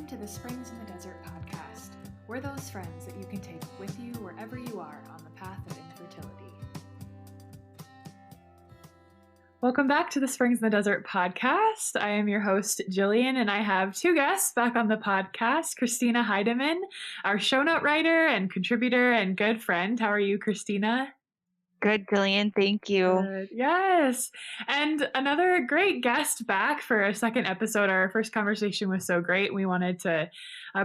to the Springs in the Desert podcast. We're those friends that you can take with you wherever you are on the path of infertility. Welcome back to the Springs in the Desert podcast. I am your host, Jillian, and I have two guests back on the podcast, Christina Heidemann, our show note writer and contributor and good friend. How are you, Christina? Good, Jillian. Thank you. Good. Yes. And another great guest back for a second episode. Our first conversation was so great. We wanted to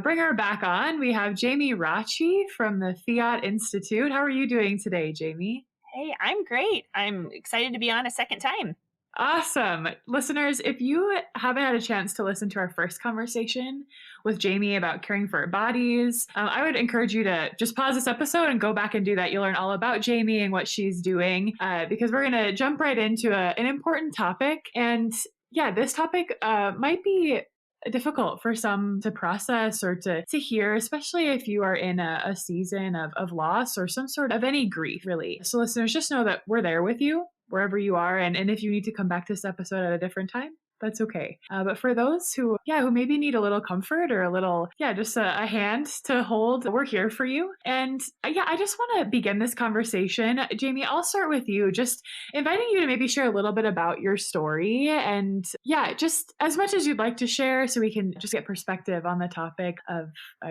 bring her back on. We have Jamie Rathjen from the Fiat Institute. How are you doing today, Jamie? Hey, I'm great. I'm excited to be on a second time. Awesome. Listeners, if you haven't had a chance to listen to our first conversation with Jamie about caring for our bodies, I would encourage you to just pause this episode and go back and do that. You'll learn all about Jamie and what she's doing because we're going to jump right into an important topic. And yeah, this topic might be difficult for some to process or to hear, especially if you are in a season of loss or some sort of any grief, really. So listeners, just know that we're there with you wherever you are. And if you need to come back to this episode at a different time, that's okay. But for those who maybe need a little comfort or a little, just a hand to hold, we're here for you. And I just want to begin this conversation. Jamie, I'll start with you, just inviting you to maybe share a little bit about your story and just as much as you'd like to share so we can just get perspective on the topic of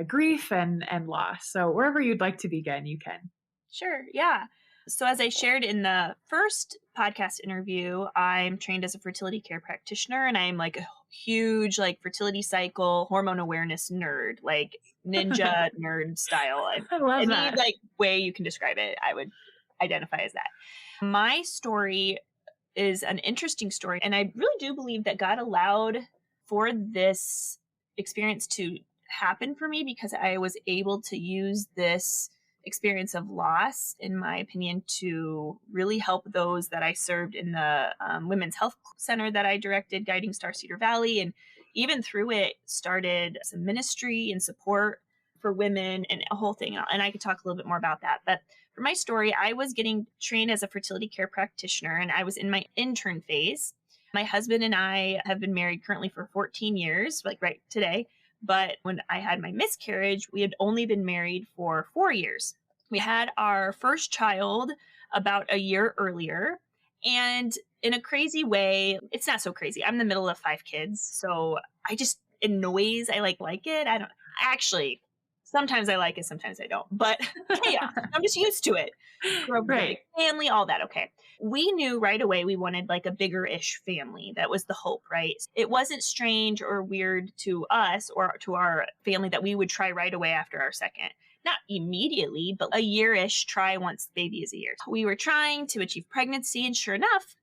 grief and loss. So wherever you'd like to begin, you can. Sure. Yeah. So as I shared in the first podcast interview, I'm trained as a fertility care practitioner, and I'm like a huge fertility cycle hormone awareness nerd, like ninja nerd style. I love that. Any way you can describe it, I would identify as that. My story is an interesting story, and I really do believe that God allowed for this experience to happen for me because I was able to use this experience of loss, in my opinion, to really help those that I served in the women's health center that I directed, Guiding Star Cedar Valley. And even through it, started some ministry and support for women and a whole thing. And I could talk a little bit more about that. But for my story, I was getting trained as a fertility care practitioner, and I was in my intern phase. My husband and I have been married currently for 14 years, right today. But when I had my miscarriage, we had only been married for 4 years. We had our first child about a year earlier. And in a crazy way, it's not so crazy. I'm in the middle of 5 kids. So in noise, I like it. I don't actually, sometimes I like it, sometimes I don't. But chaos, I'm just used to it. Right. Family, all that. Okay. We knew right away we wanted a bigger-ish family. That was the hope, right? It wasn't strange or weird to us or to our family that we would try right away after our second. Not immediately, but a year-ish, try once the baby is a year. We were trying to achieve pregnancy, and sure enough,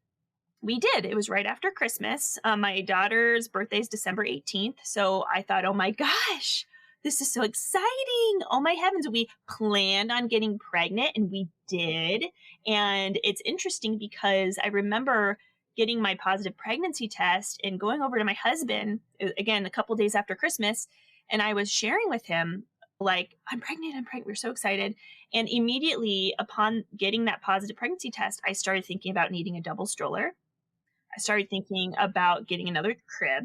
we did. It was right after Christmas. My daughter's birthday is December 18th. So I thought, oh my gosh, this is so exciting. Oh my heavens. We planned on getting pregnant, and we did. And it's interesting because I remember getting my positive pregnancy test and going over to my husband, again, a couple days after Christmas, and I was sharing with him, I'm pregnant. We're so excited. And immediately upon getting that positive pregnancy test, I started thinking about needing a double stroller. I started thinking about getting another crib.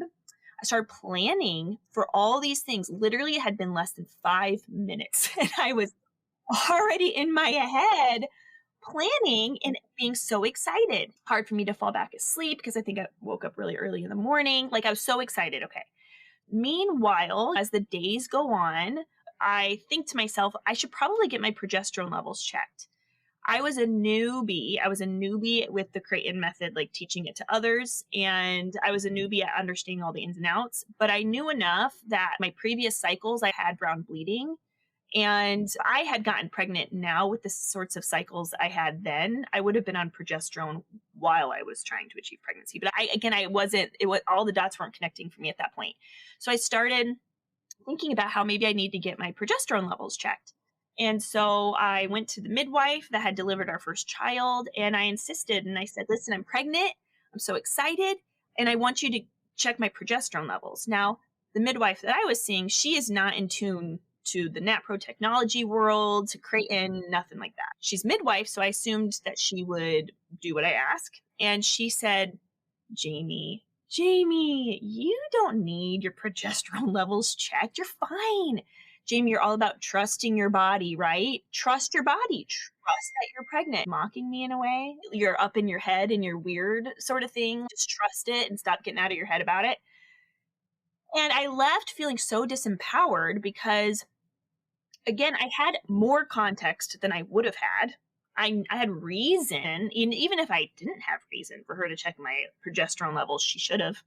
I started planning for all these things. Literally, it had been less than 5 minutes. And I was already in my head planning and being so excited. Hard for me to fall back asleep because I think I woke up really early in the morning. I was so excited. Okay. Meanwhile, as the days go on, I think to myself, I should probably get my progesterone levels checked. I was a newbie. With the Creighton method, teaching it to others. And I was a newbie at understanding all the ins and outs. But I knew enough that my previous cycles, I had brown bleeding. And I had gotten pregnant now with the sorts of cycles I had then. I would have been on progesterone while I was trying to achieve pregnancy. But all the dots weren't connecting for me at that point. So I started thinking about how maybe I need to get my progesterone levels checked. And so I went to the midwife that had delivered our first child, and I insisted, and I said, listen, I'm pregnant. I'm so excited. And I want you to check my progesterone levels. Now, the midwife that I was seeing, she is not in tune to the NAPRO technology world, to Creighton, nothing like that. She's midwife, so I assumed that she would do what I ask. And she said, Jamie, Jamie, you don't need your progesterone levels checked. You're fine. Jamie, you're all about trusting your body, right? Trust your body. Trust that you're pregnant. Mocking me in a way. You're up in your head and you're weird sort of thing. Just trust it and stop getting out of your head about it. And I left feeling so disempowered because, again, I had more context than I would have had. I had reason, and even if I didn't have reason for her to check my progesterone levels, she should have,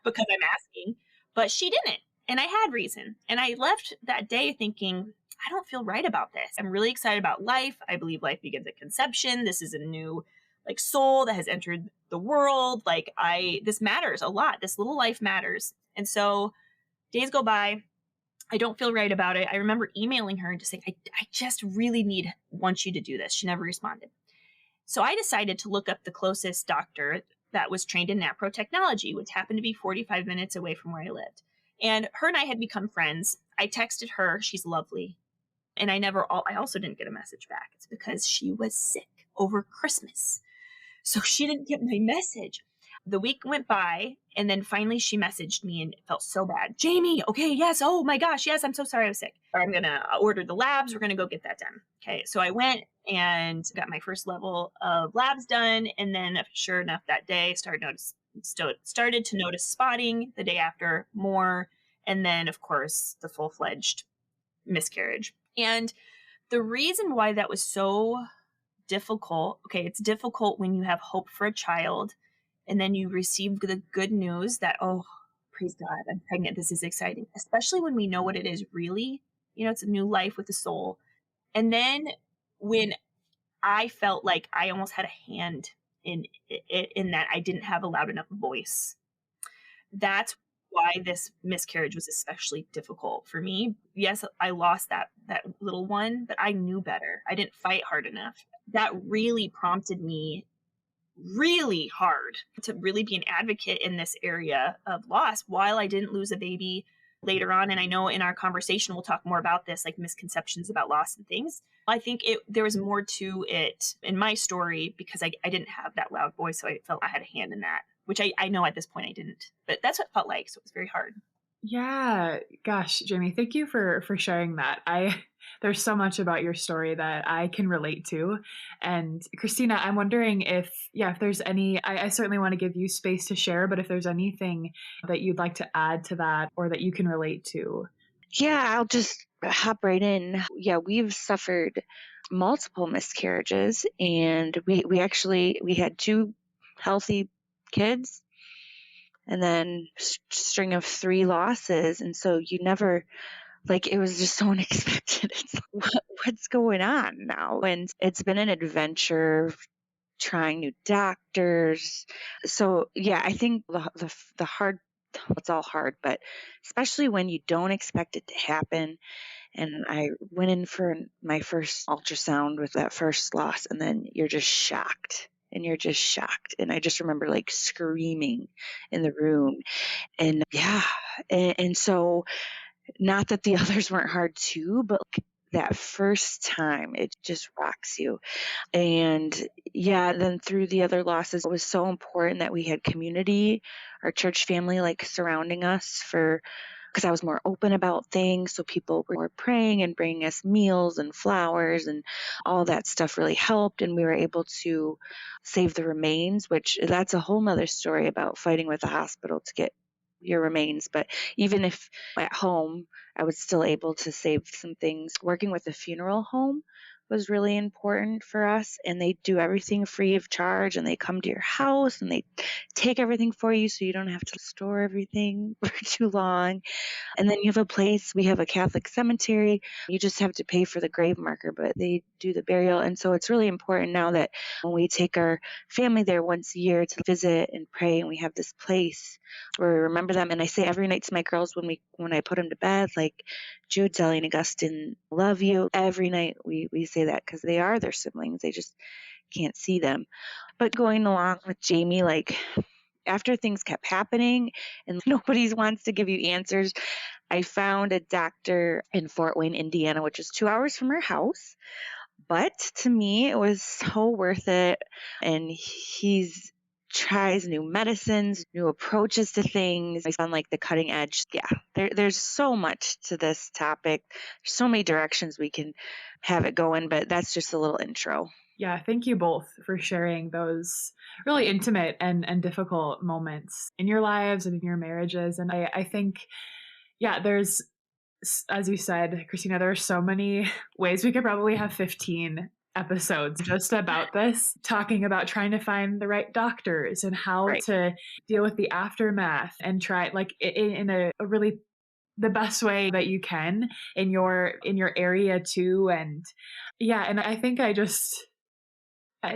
because I'm asking, but she didn't. And I had reason. And I left that day thinking, I don't feel right about this. I'm really excited about life. I believe life begins at conception. This is a new soul that has entered the world. This matters a lot. This little life matters. And so days go by. I don't feel right about it. I remember emailing her and just saying, I just really want you to do this. She never responded. So I decided to look up the closest doctor that was trained in NAPRO technology, which happened to be 45 minutes away from where I lived. And her and I had become friends. I texted her. She's lovely. And I also didn't get a message back. It's because she was sick over Christmas. So she didn't get my message. The week went by, and then finally she messaged me, and it felt so bad. Jamie, okay, yes, oh my gosh, yes, I'm so sorry I was sick. I'm going to order the labs. We're going to go get that done. Okay, so I went and got my first level of labs done, and then sure enough that day started to notice spotting, the day after more, and then of course the full-fledged miscarriage. And the reason why that was so difficult, it's difficult when you have hope for a child and then you receive the good news that, oh, praise God, I'm pregnant. This is exciting, especially when we know what it is really. It's a new life with a soul. And then when I felt like I almost had a hand in that I didn't have a loud enough voice. That's why this miscarriage was especially difficult for me. Yes, I lost that little one, but I knew better. I didn't fight hard enough. That really prompted me really hard to really be an advocate in this area of loss while I didn't lose a baby later on. And I know in our conversation, we'll talk more about this, like misconceptions about loss and things. I think there was more to it in my story because I didn't have that loud voice. So I felt I had a hand in that, which I know at this point I didn't, but that's what it felt like. So it was very hard. Yeah, gosh, Jamie, thank you for sharing that. There's so much about your story that I can relate to. And Christina, I'm wondering if there's any, I certainly want to give you space to share, but if there's anything that you'd like to add to that or that you can relate to. Yeah, I'll just hop right in. Yeah, we've suffered multiple miscarriages, and we had 2 healthy kids and then string of 3 losses. And so you never, it was just so unexpected. It's what's going on now? And it's been an adventure trying new doctors. So yeah, I think the hard, it's all hard, but especially when you don't expect it to happen. And I went in for my first ultrasound with that first loss, and then you're just shocked. And you're just shocked. And I just remember screaming in the room. And yeah. And so, not that the others weren't hard too, but that first time, it just rocks you. And yeah, then through the other losses, it was so important that we had community, our church family, surrounding us because I was more open about things. So people were more praying and bringing us meals and flowers, and all that stuff really helped. And we were able to save the remains, which that's a whole nother story about fighting with the hospital to get your remains. But even if at home, I was still able to save some things. Working with a funeral home was really important for us, and they do everything free of charge, and they come to your house and they take everything for you so you don't have to store everything for too long. And then you have a place, we have a Catholic cemetery. You just have to pay for the grave marker, but they do the burial. And so it's really important now that when we take our family there once a year to visit and pray, and we have this place where we remember them. And I say every night to my girls when I put them to bed, Jude, Sally, and Augustine, love you. Every night we say that because they are their siblings. They just can't see them. But going along with Jamie, after things kept happening and nobody wants to give you answers, I found a doctor in Fort Wayne, Indiana, which is 2 hours from her house. But to me, it was so worth it. And he's tries new medicines, new approaches to things. I on like the cutting edge. Yeah, there's so much to this topic. There's so many directions we can have it going, but that's just a little intro. Yeah, thank you both for sharing those really intimate and difficult moments in your lives and in your marriages. And I think, yeah, there's, as you said, Christina, there are so many ways we could probably have 15 episodes just about this, talking about trying to find the right doctors and how Right. to deal with the aftermath and try like in a really the best way that you can in your area too. And yeah, and I think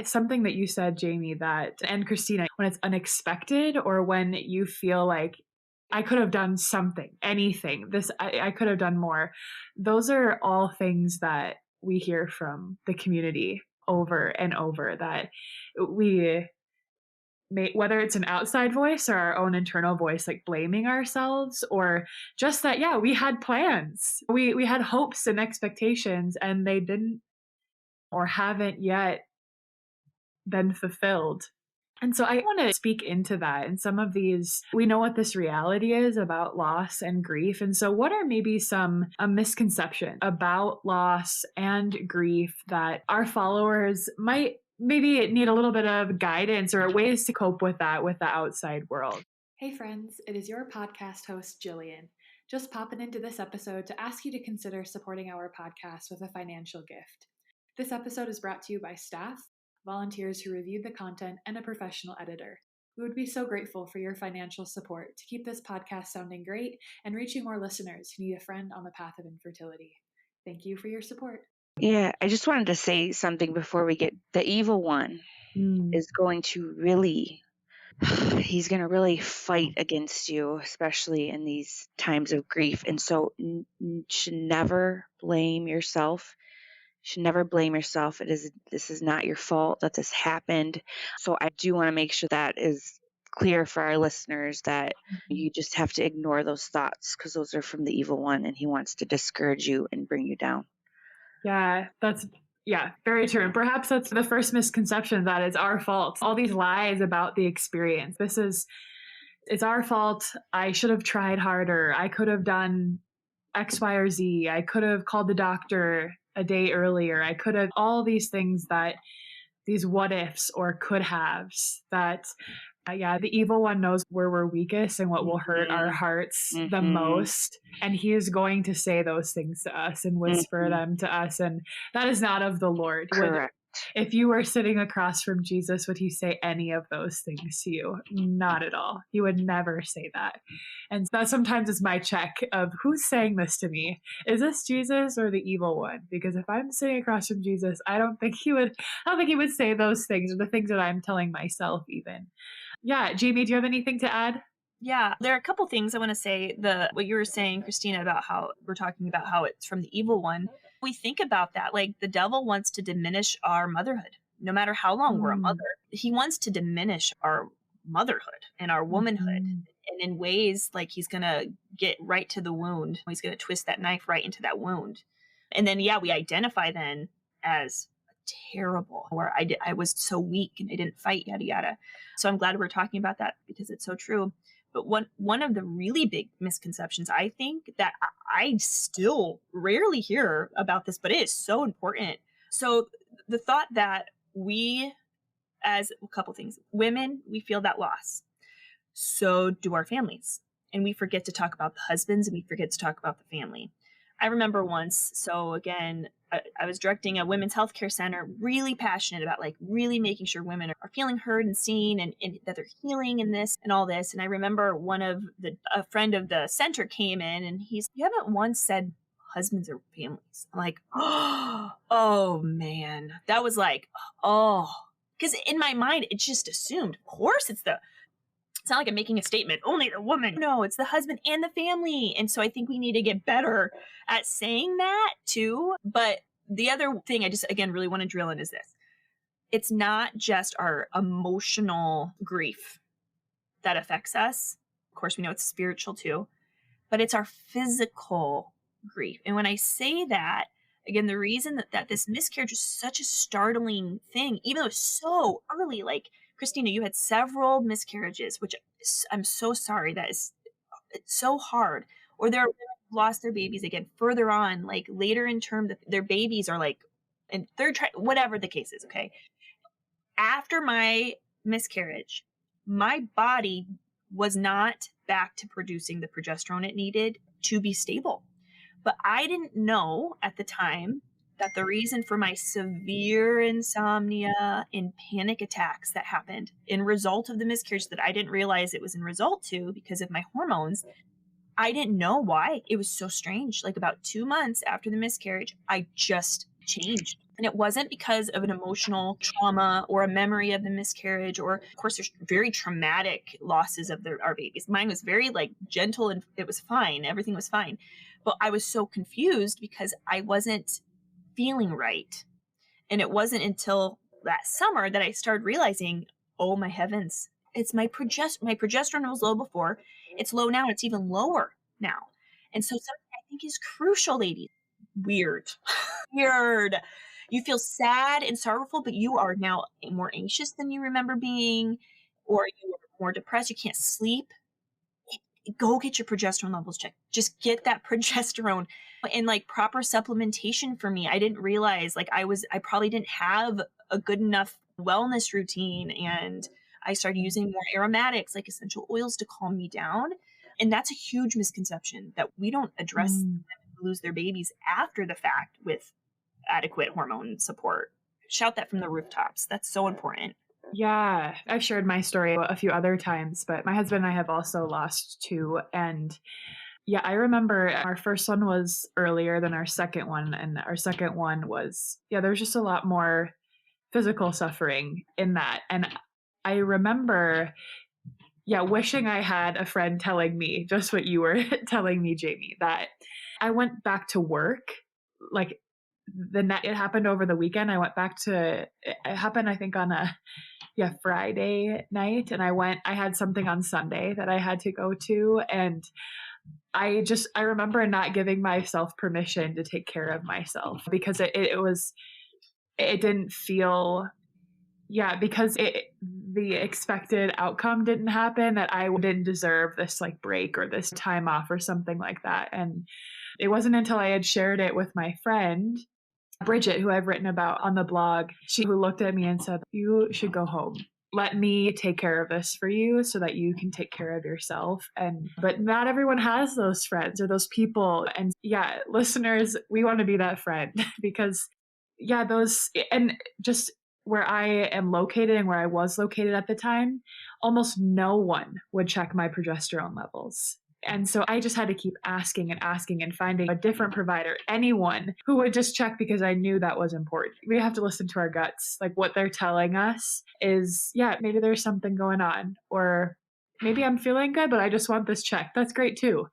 something that you said, Jamie, that, and Christina, when it's unexpected or when you feel like I could have done something, anything, I could have done more. Those are all things that we hear from the community over and over, that we may, whether it's an outside voice or our own internal voice, like blaming ourselves, or just that, yeah, we had plans, we had hopes and expectations, and they didn't or haven't yet been fulfilled. And so I want to speak into that. And some of these, we know what this reality is about loss and grief. And so, what are maybe some misconceptions about loss and grief that our followers might maybe need a little bit of guidance or ways to cope with that with the outside world? Hey, friends, it is your podcast host, Jillian. Just popping into this episode to ask you to consider supporting our podcast with a financial gift. This episode is brought to you by staff, volunteers who reviewed the content, and a professional editor. We would be so grateful for your financial support to keep this podcast sounding great and reaching more listeners who need a friend on the path of infertility. Thank you for your support. Yeah, I just wanted to say something before we get the evil one is going to really he's going to really fight against you, especially in these times of grief. And so you should never blame yourself. Should never blame yourself. This is not your fault that this happened. So I do want to make sure that is clear for our listeners, that you just have to ignore those thoughts because those are from the evil one and he wants to discourage you and bring you down. Yeah, very true. And perhaps that's the first misconception, that it's our fault. All these lies about the experience. It's our fault. I should have tried harder. I could have done X, Y, or Z. I could have called the doctor a day earlier. I could have, all these things, that these what ifs or could haves, that the evil one knows where we're weakest and what will hurt our hearts the most. And he is going to say those things to us and whisper them to us. And that is not of the Lord. Correct. If you were sitting across from Jesus, would he say any of those things to you? Not at all. He would never say that. And that sometimes is my check of who's saying this to me. Is this Jesus or the evil one? Because if I'm sitting across from Jesus, I don't think he would say those things, or the things that I'm telling myself even. Yeah, Jamie, do you have anything to add? Yeah, there are a couple things I want to say. What you were saying, Christina, about how we're talking about how it's from the evil one. We think about that, like the devil wants to diminish our motherhood, no matter how long we're a mother. He wants to diminish our motherhood and our womanhood. And in ways, like he's going to get right to the wound. He's going to twist that knife right into that wound. And then, we identify then as terrible, where I was so weak and I didn't fight, yada, yada. So I'm glad we're talking about that because it's so true. But one of the really big misconceptions, I think, that I still rarely hear about this, but it is so important. So the thought that we, as a couple things, women, we feel that loss. So do our families. And we forget to talk about the husbands, and we forget to talk about the family. I remember once, so again, I was directing a women's healthcare center, really passionate about like really making sure women are feeling heard and seen, and that they're healing in this and all this. And I remember a friend of the center came in and you haven't once said husbands or families. I'm like, oh man, that was like, because in my mind, it's just assumed, of course, it's not like I'm making a statement, only the woman. No, it's the husband and the family. And so I think we need to get better at saying that too. But the other thing I just, again, really want to drill in is this. It's not just our emotional grief that affects us. Of course, we know it's spiritual too, but it's our physical grief. And when I say that, again, the reason that this miscarriage is such a startling thing, even though it's so early, like Christina, you had several miscarriages, which I'm so sorry. That is it's so hard. Or they're lost their babies again further on, like later in term, their babies are like in third try, whatever the case is. Okay. After my miscarriage, my body was not back to producing the progesterone it needed to be stable. But I didn't know at the time that the reason for my severe insomnia and panic attacks that happened in result of the miscarriage that I didn't realize it was in result to because of my hormones, I didn't know why. It was so strange. Like about 2 months after the miscarriage, I just changed. And it wasn't because of an emotional trauma or a memory of the miscarriage, or of course there's very traumatic losses of our babies. Mine was very like gentle and it was fine. Everything was fine. But I was so confused because I wasn't feeling right. And it wasn't until that summer that I started realizing, oh my heavens, it's my progesterone was low before. It's low now. It's even lower now. And so something I think is crucial, ladies. Weird. Weird. You feel sad and sorrowful, but you are now more anxious than you remember being, or you are more depressed. You can't sleep. Go get your progesterone levels checked. Just get that progesterone and like proper supplementation for me. I didn't realize like I probably didn't have a good enough wellness routine, and I started using more aromatics like essential oils to calm me down. And that's a huge misconception that we don't address women who lose their babies after the fact with adequate hormone support. Shout that from the rooftops. That's so important. Yeah, I've shared my story a few other times, but my husband and I have also lost two. And yeah, I remember our first one was earlier than our second one. And our second one was, there was just a lot more physical suffering in that. And I remember, wishing I had a friend telling me just what you were telling me, Jamie, that I went back to work like it happened over the weekend. I went back to, it happened, I think on a Friday night. And I had something on Sunday that I had to go to. And I remember not giving myself permission to take care of myself because it didn't feel, because the expected outcome didn't happen, that I didn't deserve this like break or this time off or something like that. And it wasn't until I had shared it with my friend, Bridget, who I've written about on the blog, who looked at me and said, you should go home. Let me take care of this for you so that you can take care of yourself. But not everyone has those friends or those people. And listeners, we want to be that friend because those, and just where I am located and where I was located at the time, almost no one would check my progesterone levels. And so I just had to keep asking and finding a different provider, anyone who would just check, because I knew that was important. We have to listen to our guts. Like what they're telling us is, maybe there's something going on, or maybe I'm feeling good, but I just want this checked. That's great too.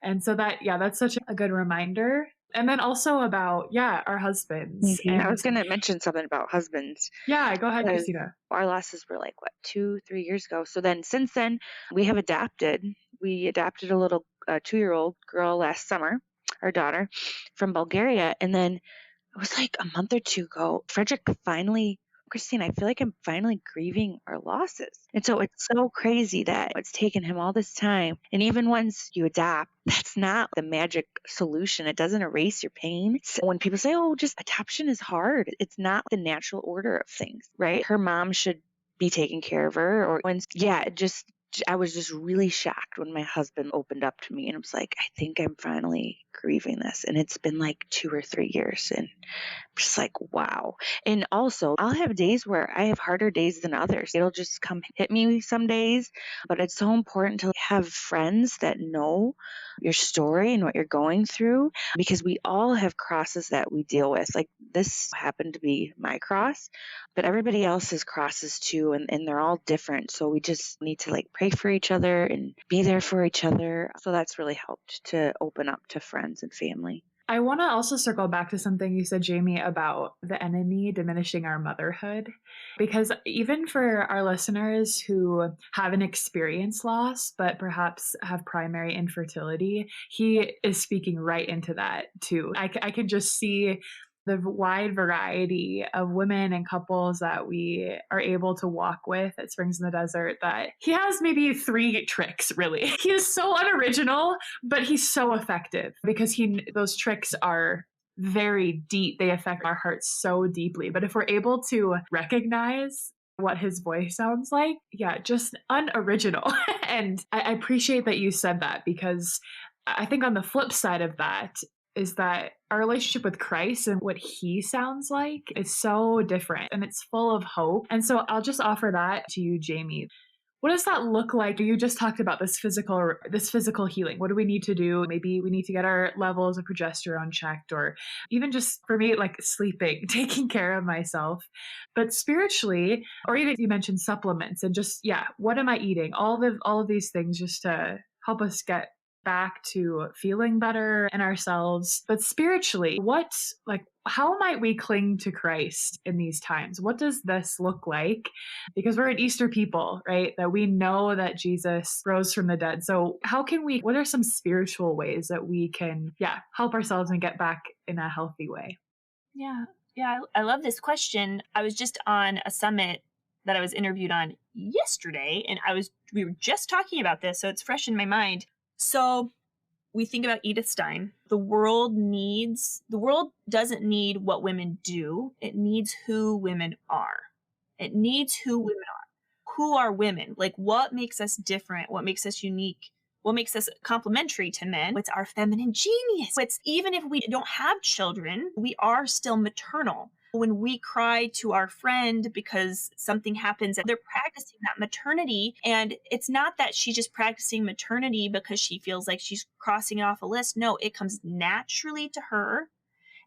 And so that's such a good reminder. And then also about, our husbands. Mm-hmm. And I was going to mention something about husbands. Yeah, go ahead, Christina. Our losses were like, 2-3 years ago. So then since then, we have adopted. We adopted a little 2-year-old girl last summer, our daughter, from Bulgaria. And then it was like a month or two ago, Frederick finally, Christine, I feel like I'm finally grieving our losses. And so it's so crazy that it's taken him all this time. And even once you adopt, that's not the magic solution. It doesn't erase your pain. So when people say, just adoption is hard, it's not the natural order of things, right? Her mom should be taking care of her, or I was just really shocked when my husband opened up to me and was like, I think I'm finally grieving this. And it's been like 2 or 3 years. And I'm just like, wow. And also, I'll have days where I have harder days than others. It'll just come hit me some days. But it's so important to have friends that know your story and what you're going through, because we all have crosses that we deal with. Like this happened to be my cross, but everybody else has crosses too, and they're all different. So we just need to like pray for each other and be there for each other. So that's really helped to open up to friends and family. I want to also circle back to something you said, Jamie, about the enemy diminishing our motherhood, because even for our listeners who haven't experienced loss, but perhaps have primary infertility, he is speaking right into that too. I can just see the wide variety of women and couples that we are able to walk with at Springs in the Desert, that he has maybe 3 tricks, really. He is so unoriginal, but he's so effective because those tricks are very deep. They affect our hearts so deeply. But if we're able to recognize what his voice sounds like, yeah, just unoriginal. And I appreciate that you said that, because I think on the flip side of that is that our relationship with Christ and what he sounds like is so different, and it's full of hope. And so I'll just offer that to you, Jamie. What does that look like? You just talked about this physical healing. What do we need to do? Maybe we need to get our levels of progesterone checked, or even just for me, like sleeping, taking care of myself. But spiritually, or even you mentioned supplements and just, yeah, what am I eating? All of these things just to help us get back to feeling better in ourselves. But spiritually, how might we cling to Christ in these times? What does this look like? Because we're an Easter people, right? That we know that Jesus rose from the dead. So what are some spiritual ways that we can, help ourselves and get back in a healthy way? Yeah. Yeah. I love this question. I was just on a summit that I was interviewed on yesterday, and we were just talking about this. So it's fresh in my mind. So we think about Edith Stein. The world doesn't need what women do. It needs who women are. It needs who women are. Who are women? Like, what makes us different? What makes us unique? What makes us complementary to men? What's our feminine genius? Even if we don't have children, we are still maternal. When we cry to our friend because something happens, they're practicing that maternity. And it's not that she's just practicing maternity because she feels like she's crossing it off a list. No, it comes naturally to her.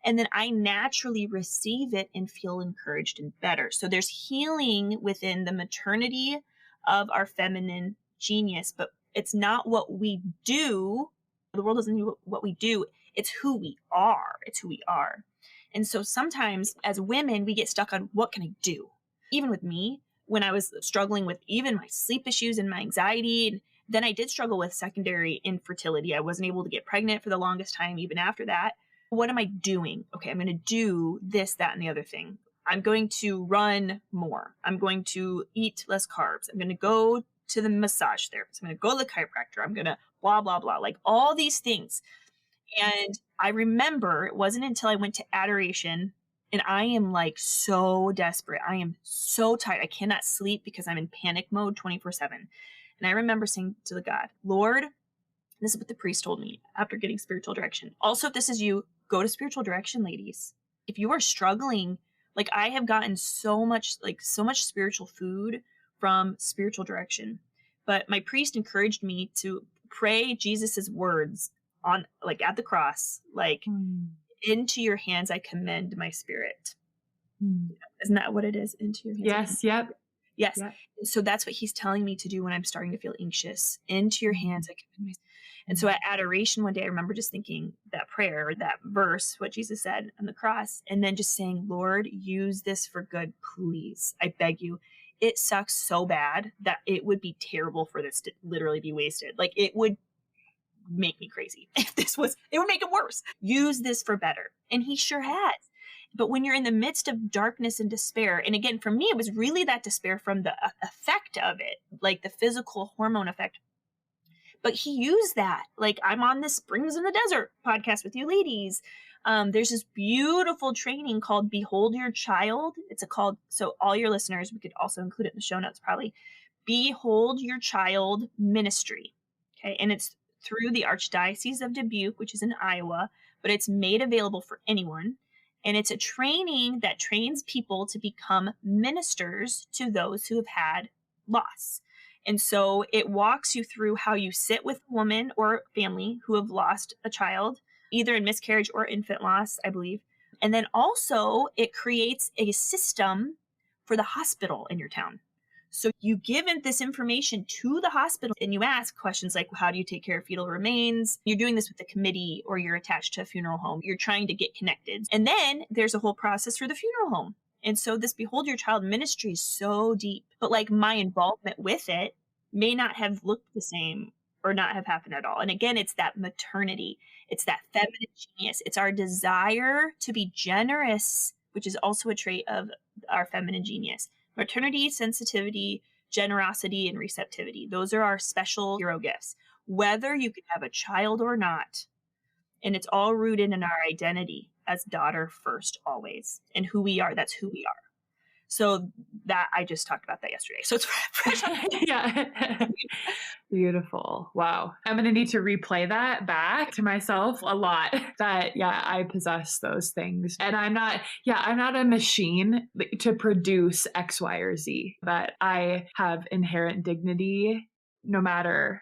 And then I naturally receive it and feel encouraged and better. So there's healing within the maternity of our feminine genius, but it's not what we do. The world doesn't do what we do. It's who we are. It's who we are. And so sometimes as women, we get stuck on what can I do? Even with me, when I was struggling with even my sleep issues and my anxiety, and then I did struggle with secondary infertility. I wasn't able to get pregnant for the longest time, even after that. What am I doing? Okay, I'm going to do this, that, and the other thing. I'm going to run more. I'm going to eat less carbs. I'm going to go to the massage therapist. I'm going to go to the chiropractor. I'm going to blah, blah, blah, like all these things. And I remember it wasn't until I went to adoration, and I am like so desperate. I am so tired. I cannot sleep because I'm in panic mode 24/7. And I remember saying to the God, Lord, this is what the priest told me after getting spiritual direction. Also, if this is you, go to spiritual direction, ladies. If you are struggling, like I have gotten so much spiritual food from spiritual direction. But my priest encouraged me to pray Jesus's words on, like, at the cross, like, into your hands I commend my spirit. Isn't that what it is? Into your hands. Yes. Yep. Yes. Yep. So that's what he's telling me to do when I'm starting to feel anxious. Into your hands I commend my spirit. And so at adoration one day, I remember just thinking that prayer, that verse, what Jesus said on the cross, and then just saying, Lord, use this for good, please. I beg you. It sucks so bad that it would be terrible for this to literally be wasted. Like, it would make me crazy. It would make it worse. Use this for better. And he sure has. But when you're in the midst of darkness and despair, and again, for me, it was really that despair from the effect of it, like the physical hormone effect. But he used that. Like, I'm on this Springs in the Desert podcast with you ladies. There's this beautiful training called Behold Your Child. So all your listeners, we could also include it in the show notes probably. Behold Your Child Ministry. Okay. And it's through the Archdiocese of Dubuque, which is in Iowa, but it's made available for anyone. And it's a training that trains people to become ministers to those who have had loss. And so it walks you through how you sit with a woman or family who have lost a child, either in miscarriage or infant loss, I believe. And then also it creates a system for the hospital in your town. So you give this information to the hospital and you ask questions like, how do you take care of fetal remains? You're doing this with the committee, or you're attached to a funeral home. You're trying to get connected. And then there's a whole process for the funeral home. And so this Behold Your Child ministry is so deep, but like my involvement with it may not have looked the same or not have happened at all. And again, it's that maternity. It's that feminine genius. It's our desire to be generous, which is also a trait of our feminine genius. Maternity, sensitivity, generosity, and receptivity. Those are our special hero gifts, whether you can have a child or not. And it's all rooted in our identity as daughter first, always. And who we are, that's who we are. So that, I just talked about that yesterday. So it's fresh. Yeah. Beautiful. Wow. I'm going to need to replay that back to myself a lot, that, yeah, I possess those things. And I'm not a machine to produce X, Y, or Z, that I have inherent dignity no matter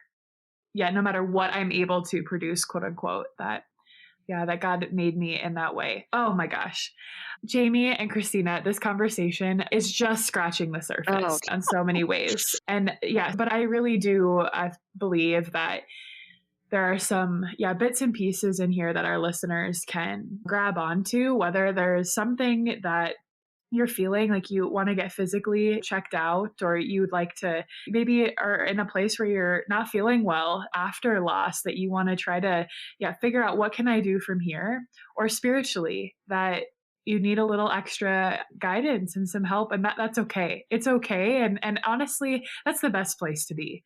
what I'm able to produce, quote unquote, that God made me in that way. Oh my gosh. Jamie and Christina, this conversation is just scratching the surface on so many ways. And but I really do believe that there are some bits and pieces in here that our listeners can grab onto, whether there's something that you're feeling like you want to get physically checked out, or you'd like to maybe are in a place where you're not feeling well after loss, that you want to try to figure out what can I do from here, or spiritually that you need a little extra guidance and some help, and that's okay. It's okay. And honestly, that's the best place to be,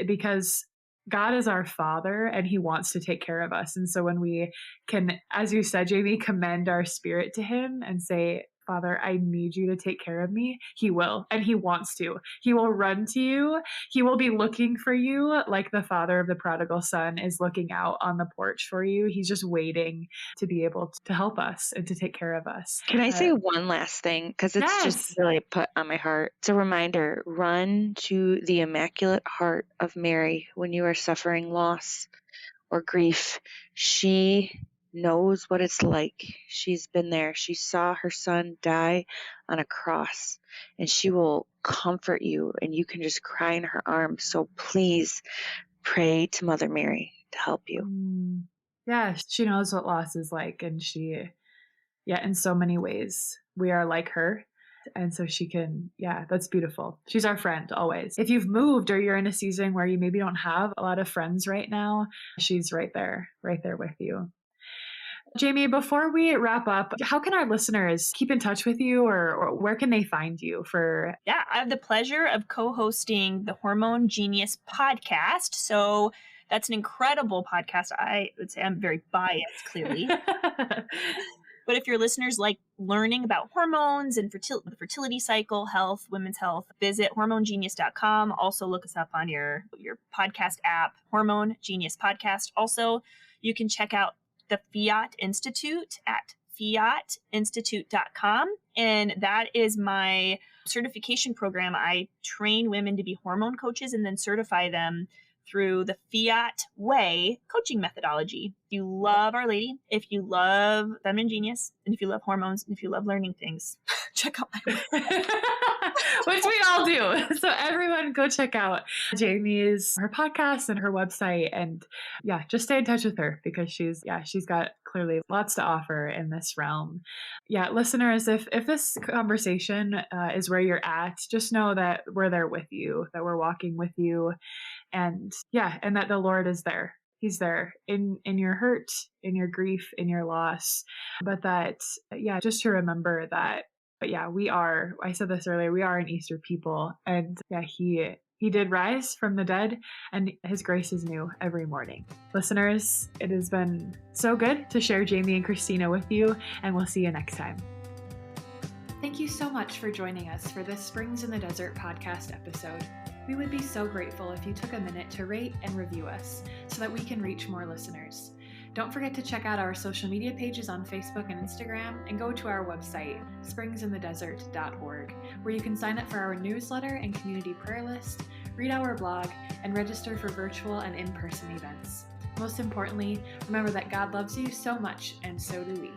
because God is our Father and He wants to take care of us. And so when we can, as you said, Jamie, commend our spirit to Him and say, Father, I need you to take care of me, He will. And He wants to. He will run to you. He will be looking for you like the father of the prodigal son is looking out on the porch for you. He's just waiting to be able to help us and to take care of us. Can I say one last thing? Because it's just really put on my heart. It's a reminder. Run to the Immaculate Heart of Mary when you are suffering loss or grief. She knows what it's like. She's been there. She saw her son die on a cross, and she will comfort you, and you can just cry in her arms. So please pray to Mother Mary to help you. Yeah, she knows what loss is like, and she, in so many ways, we are like her. And so she can, that's beautiful. She's our friend always. If you've moved or you're in a season where you maybe don't have a lot of friends right now, she's right there with you. Jamie, before we wrap up, how can our listeners keep in touch with you, or where can they find you for? Yeah, I have the pleasure of co-hosting the Hormone Genius podcast. So that's an incredible podcast. I would say I'm very biased, clearly. But if your listeners like learning about hormones and the fertility cycle, health, women's health, visit hormonegenius.com. Also look us up on your podcast app, Hormone Genius Podcast. Also, you can check out the Fiat Institute at fiatinstitute.com. And that is my certification program. I train women to be hormone coaches and then certify them through the Fiat Way coaching methodology. If you love Our Lady, if you love Feminine Genius, and if you love hormones, and if you love learning things, check out my website. Which we all do. So everyone go check out her podcast and her website, and just stay in touch with her, because she's got clearly lots to offer in this realm. Listeners, if this conversation is where you're at, just know that we're there with you, that we're walking with you, and that the Lord is there. He's there in your hurt, in your grief, in your loss. But that, just to remember that, we are, I said this earlier, we are an Easter people. And he did rise from the dead, and His grace is new every morning. Listeners, it has been so good to share Jamie and Christina with you, and we'll see you next time. Thank you so much for joining us for this Springs in the Desert podcast episode. We would be so grateful if you took a minute to rate and review us so that we can reach more listeners. Don't forget to check out our social media pages on Facebook and Instagram, and go to our website, springsinthedesert.org, where you can sign up for our newsletter and community prayer list, read our blog, and register for virtual and in-person events. Most importantly, remember that God loves you so much, and so do we.